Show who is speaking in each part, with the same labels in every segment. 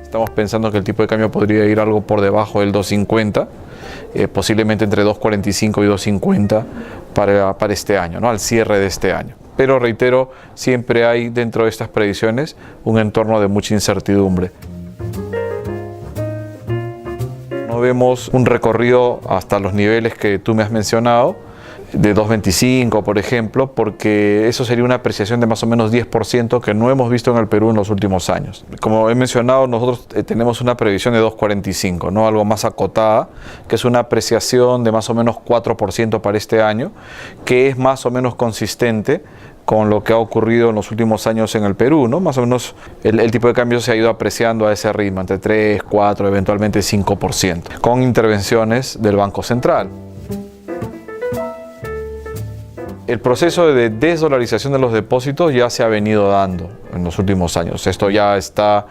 Speaker 1: Estamos pensando que el tipo de cambio podría ir algo por debajo del 2.50, posiblemente entre 2.45 y 2.50 para este año, ¿no? Al cierre de este año. Pero reitero, siempre hay dentro de estas previsiones un entorno de mucha incertidumbre. No vemos un recorrido hasta los niveles que tú me has mencionado, de 2.25 por ejemplo, porque eso sería una apreciación de más o menos 10% que no hemos visto en el Perú en los últimos años. Como he mencionado, nosotros tenemos una previsión de 2.45, ¿no? Algo más acotada, que es una apreciación de más o menos 4% para este año, que es más o menos consistente con lo que ha ocurrido en los últimos años en el Perú, ¿no? Más o menos el tipo de cambio se ha ido apreciando a ese ritmo, entre 3, 4, eventualmente 5%, con intervenciones del Banco Central. El proceso de desdolarización de los depósitos ya se ha venido dando en los últimos años. Esto ya está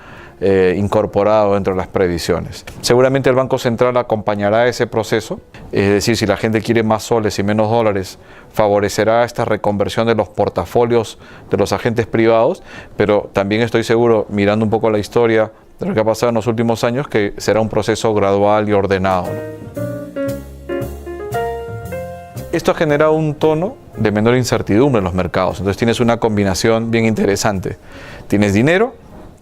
Speaker 1: incorporado dentro de las previsiones. Seguramente el Banco Central acompañará ese proceso, es decir, si la gente quiere más soles y menos dólares, favorecerá esta reconversión de los portafolios de los agentes privados, pero también estoy seguro, mirando un poco la historia de lo que ha pasado en los últimos años, que será un proceso gradual y ordenado, ¿no? Esto ha generado un tono de menor incertidumbre en los mercados. Entonces tienes una combinación bien interesante. Tienes dinero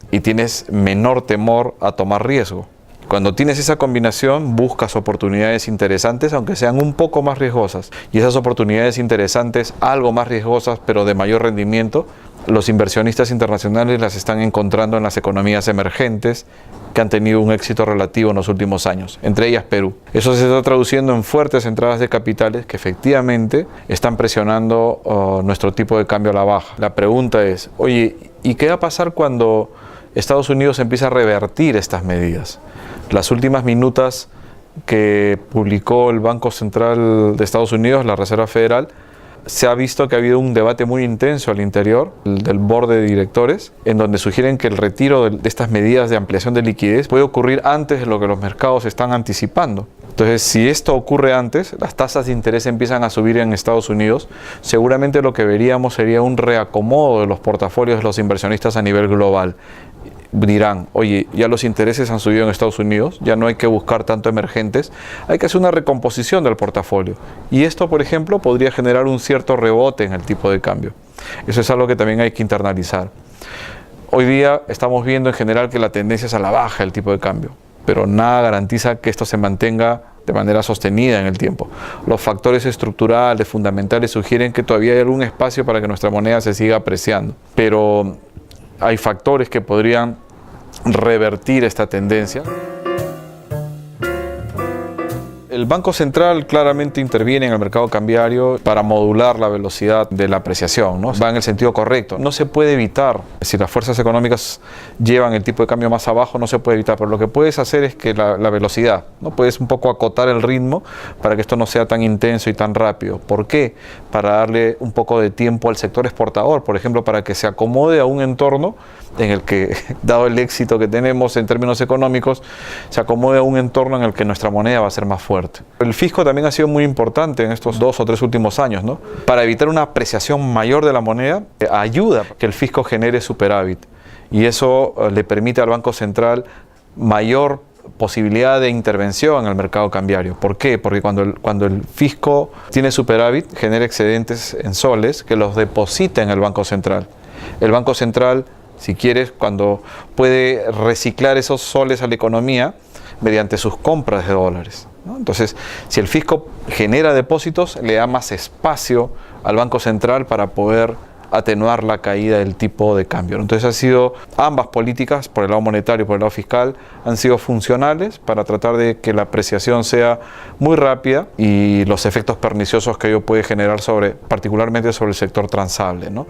Speaker 1: y tienes menor temor a tomar riesgo. Cuando tienes esa combinación, buscas oportunidades interesantes, aunque sean un poco más riesgosas. Y esas oportunidades interesantes, algo más riesgosas, pero de mayor rendimiento, los inversionistas internacionales las están encontrando en las economías emergentes que han tenido un éxito relativo en los últimos años, entre ellas Perú. Eso se está traduciendo en fuertes entradas de capitales que efectivamente están presionando nuestro tipo de cambio a la baja. La pregunta es, oye, ¿y qué va a pasar cuando Estados Unidos empieza a revertir estas medidas? Las últimas minutas que publicó el Banco Central de Estados Unidos, la Reserva Federal, se ha visto que ha habido un debate muy intenso al interior del board de directores, en donde sugieren que el retiro de estas medidas de ampliación de liquidez puede ocurrir antes de lo que los mercados están anticipando. Entonces, si esto ocurre antes, las tasas de interés empiezan a subir en Estados Unidos, seguramente lo que veríamos sería un reacomodo de los portafolios de los inversionistas a nivel global. Dirán, oye, ya los intereses han subido en Estados Unidos, ya no hay que buscar tanto emergentes, hay que hacer una recomposición del portafolio. Y esto, por ejemplo, podría generar un cierto rebote en el tipo de cambio. Eso es algo que también hay que internalizar. Hoy día estamos viendo en general que la tendencia es a la baja del tipo de cambio, pero nada garantiza que esto se mantenga de manera sostenida en el tiempo. Los factores estructurales, fundamentales, sugieren que todavía hay algún espacio para que nuestra moneda se siga apreciando, pero hay factores que podrían revertir esta tendencia. El Banco Central claramente interviene en el mercado cambiario para modular la velocidad de la apreciación, ¿no? Va en el sentido correcto. No se puede evitar, si las fuerzas económicas llevan el tipo de cambio más abajo, no se puede evitar, pero lo que puedes hacer es que la velocidad, ¿no? Puedes un poco acotar el ritmo para que esto no sea tan intenso y tan rápido. ¿Por qué? Para darle un poco de tiempo al sector exportador, por ejemplo, para que se acomode a un entorno en el que, dado el éxito que tenemos en términos económicos, se acomode a un entorno en el que nuestra moneda va a ser más fuerte. El fisco también ha sido muy importante en estos 2 o 3 últimos años, ¿no? Para evitar una apreciación mayor de la moneda, ayuda a que el fisco genere superávit. Y eso le permite al Banco Central mayor posibilidad de intervención en el mercado cambiario. ¿Por qué? Porque cuando el fisco tiene superávit, genera excedentes en soles que los deposita en el Banco Central. El Banco Central, si quieres, cuando puede reciclar esos soles a la economía mediante sus compras de dólares, ¿no? Entonces, si el fisco genera depósitos, le da más espacio al Banco Central para poder atenuar la caída del tipo de cambio. Entonces, ambas políticas, por el lado monetario y por el lado fiscal, han sido funcionales para tratar de que la apreciación sea muy rápida y los efectos perniciosos que ello puede generar particularmente sobre el sector transable, ¿no?